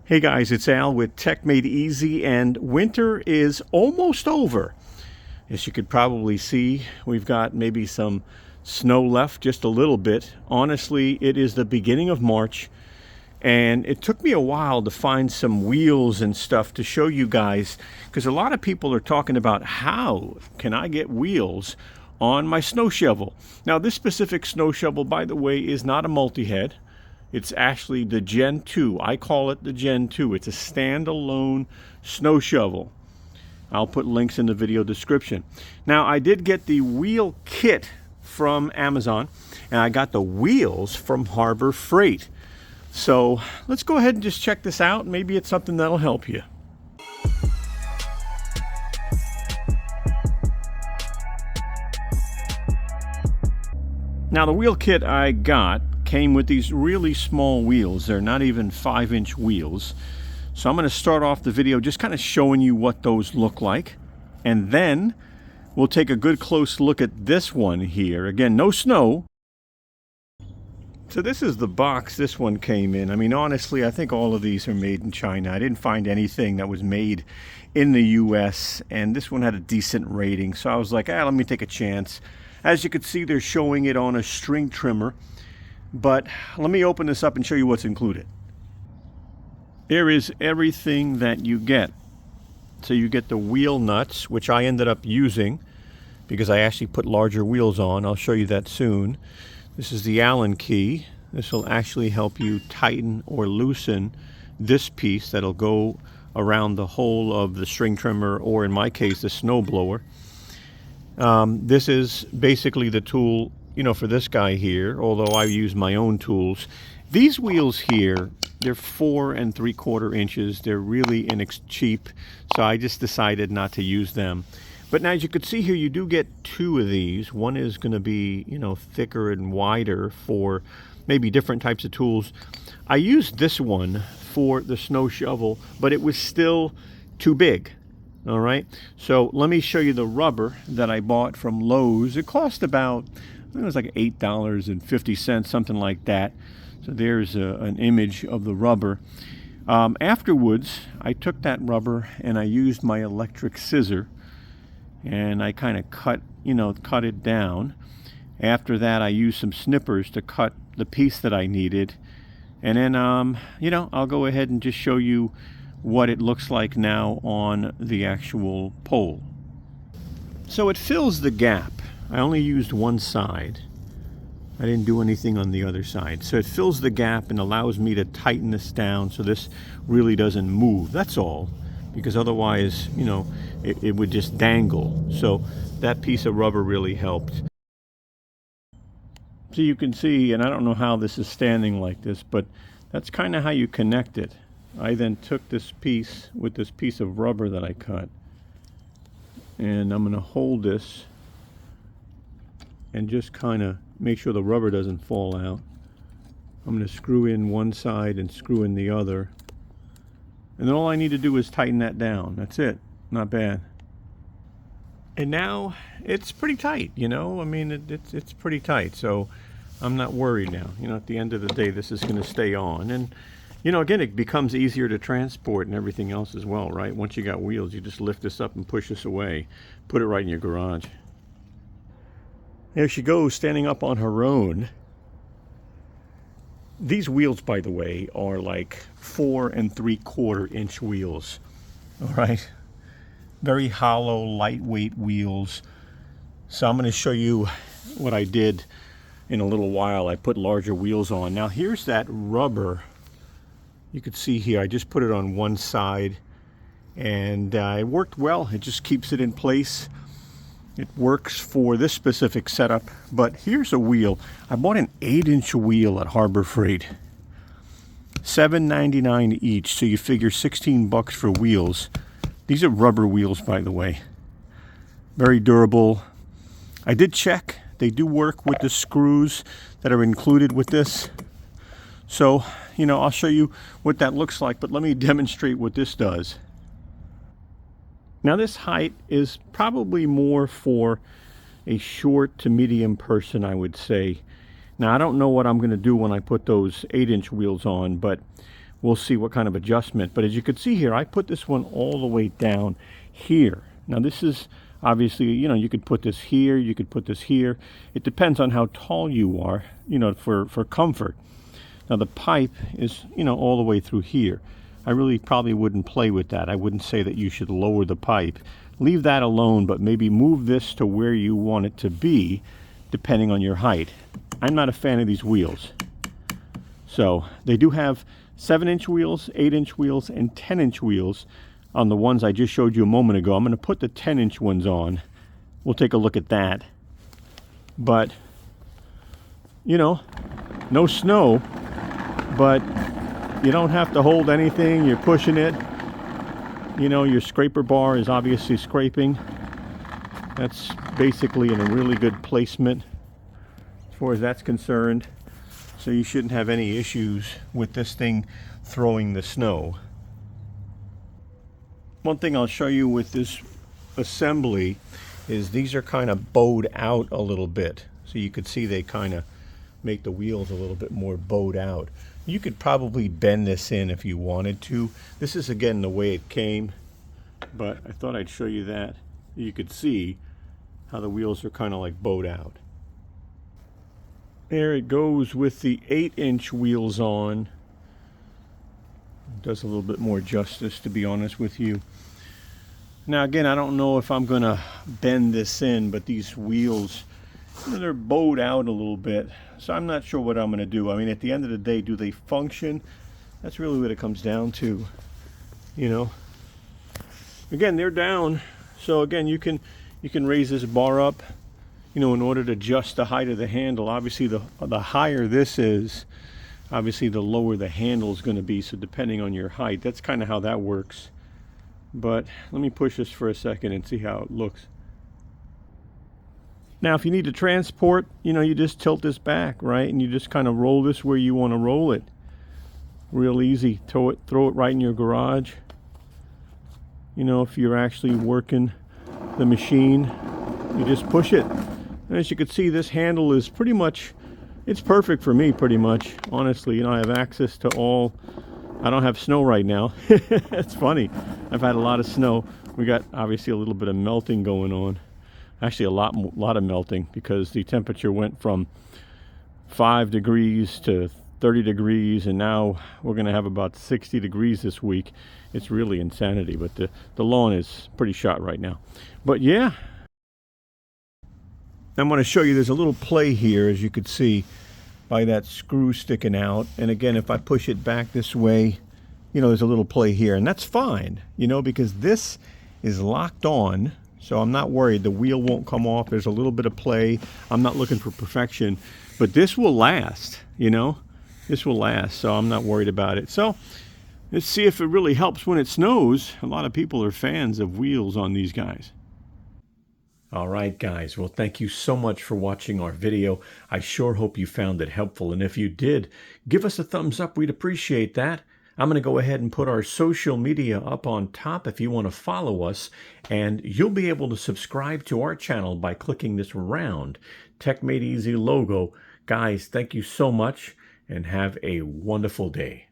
Hey guys, it's Al with techmadeezy, and winter is almost over. As you could probably see, we've got maybe some snow left, just a little bit. Honestly, it is the beginning of March, and it took me a while to find some wheels and stuff to show you guys, because a lot of people are talking about how can I get wheels on my snow shovel. Now, this specific snow shovel, by the way, is not a multi-head. It's actually the Gen 2. I call it the Gen 2. It's a standalone snow shovel. I'll put links in the video description. Now, I did get the wheel kit from Amazon, and I got the wheels from Harbor Freight. So let's go ahead and just check this out. Maybe it's something that'll help you. Now, the wheel kit I got came with these really small wheels. They're not even 5-inch wheels. So I'm going to start off the video just kind of showing you what those look like. And then we'll take a good close look at this one here. Again, no snow. So this is the box this one came in. I mean, honestly, I think all of these are made in China. I didn't find anything that was made in the US, and this one had a decent rating. So I was like, let me take a chance. As you can see, they're showing it on a string trimmer. But let me open this up and show you what's included. There is everything that you get. So you get the wheel nuts, which I ended up using because I actually put larger wheels on. I'll show you that soon. This is the Allen key. This will actually help you tighten or loosen this piece that'll go around the whole of the string trimmer, or in my case, the snow blower. This is basically the tool, for this guy here, although I use my own tools. These wheels here, they're 4 3/4 inches. They're really cheap, so I just decided not to use them. But now, as you can see here, you do get 2 of these. One is going to be, thicker and wider for maybe different types of tools. I used this one for the snow shovel, but it was still too big. All right, so let me show you the rubber that I bought from Lowe's. It cost about, I think it was like $8.50, something like that. So there's an image of the rubber. Afterwards, I took that rubber and I used my electric scissor, and I kind of cut it down. After that, I used some snippers to cut the piece that I needed. And then, I'll go ahead and just show you what it looks like now on the actual pole. So it fills the gap. I only used one side. I didn't do anything on the other side. So it fills the gap and allows me to tighten this down so this really doesn't move. That's all. Because otherwise, it would just dangle. So that piece of rubber really helped. So you can see, and I don't know how this is standing like this, but that's kind of how you connect it. I then took this piece with this piece of rubber that I cut, and I'm going to hold this and just kind of make sure the rubber doesn't fall out. I'm going to screw in one side and screw in the other, and then all I need to do is tighten that down. That's it. Not bad. And now it's pretty tight, I mean, it's pretty tight, so I'm not worried now. At the end of the day, this is going to stay on. And again, it becomes easier to transport and everything else as well, right? Once you got wheels, you just lift this up and push this away. Put it right in your garage. There she goes, standing up on her own. These wheels, by the way, are like 4 3/4 inch wheels. All right? Very hollow, lightweight wheels. So I'm going to show you what I did in a little while. I put larger wheels on. Now, here's that rubber. You can see here, I just put it on one side, and it worked well. It just keeps it in place. It works for this specific setup. But here's a wheel. I bought an 8-inch wheel at Harbor Freight. $7.99 each, so you figure $16 for wheels. These are rubber wheels, by the way. Very durable. I did check. They do work with the screws that are included with this. So, I'll show you what that looks like, but let me demonstrate what this does. Now, this height is probably more for a short to medium person, I would say. Now, I don't know what I'm going to do when I put those 8-inch wheels on, but we'll see what kind of adjustment. But as you can see here, I put this one all the way down here. Now this is obviously, you know, you could put this here, you could put this here. It depends on how tall you are, you know, for comfort. Now the pipe is, you know, all the way through here. I really probably wouldn't play with that. I wouldn't say that you should lower the pipe. Leave that alone, but maybe move this to where you want it to be, depending on your height. I'm not a fan of these wheels. So they do have 7-inch wheels, 8-inch wheels, and 10-inch wheels on the ones I just showed you a moment ago. I'm going to put the 10-inch ones on. We'll take a look at that. But, you know, no snow, but you don't have to hold anything. You're pushing it. You know, your scraper bar is obviously scraping. That's basically in a really good placement as far as that's concerned. So you shouldn't have any issues with this thing throwing the snow. One thing I'll show you with this assembly is these are kind of bowed out a little bit. So you could see they kind of make the wheels a little bit more bowed out. You could probably bend this in if you wanted to. This is again the way it came, but I thought I'd show you that. You could see how the wheels are kind of like bowed out. There it goes with the 8-inch wheels on. It does a little bit more justice, to be honest with you. Now again, I don't know if I'm gonna bend this in, but these wheels, you know, they're bowed out a little bit, so I'm not sure what I'm going to do. I mean, at the end of the day, do they function? That's really what it comes down to, you know. Again, they're down, so again, you can raise this bar up, you know, in order to adjust the height of the handle. Obviously, the higher this is, obviously the lower the handle is going to be, so depending on your height, that's kind of how that works. But let me push this for a second and see how it looks. Now, if you need to transport, you know, you just tilt this back, right? And you just kind of roll this where you want to roll it. Real easy. Throw it right in your garage. You know, if you're actually working the machine, you just push it. And as you can see, this handle is pretty much, it's perfect for me pretty much. Honestly, you know, I have access to all. I don't have snow right now. It's funny. I've had a lot of snow. We got obviously a little bit of melting going on. Actually, a lot of melting, because the temperature went from 5 degrees to 30 degrees, and now we're going to have about 60 degrees this week. It's really insanity, but the lawn is pretty shot right now. But yeah, I'm going to show you, there's a little play here, as you could see by that screw sticking out. And again, if I push it back this way, you know, there's a little play here, and that's fine, you know, because this is locked on. So I'm not worried. The wheel won't come off. There's a little bit of play. I'm not looking for perfection, but this will last, you know. This will last, so I'm not worried about it. So let's see if it really helps when it snows. A lot of people are fans of wheels on these guys. All right, guys. Well, thank you so much for watching our video. I sure hope you found it helpful. And if you did, give us a thumbs up. We'd appreciate that. I'm going to go ahead and put our social media up on top if you want to follow us, and you'll be able to subscribe to our channel by clicking this round TechMadeezy logo. Guys, thank you so much, and have a wonderful day.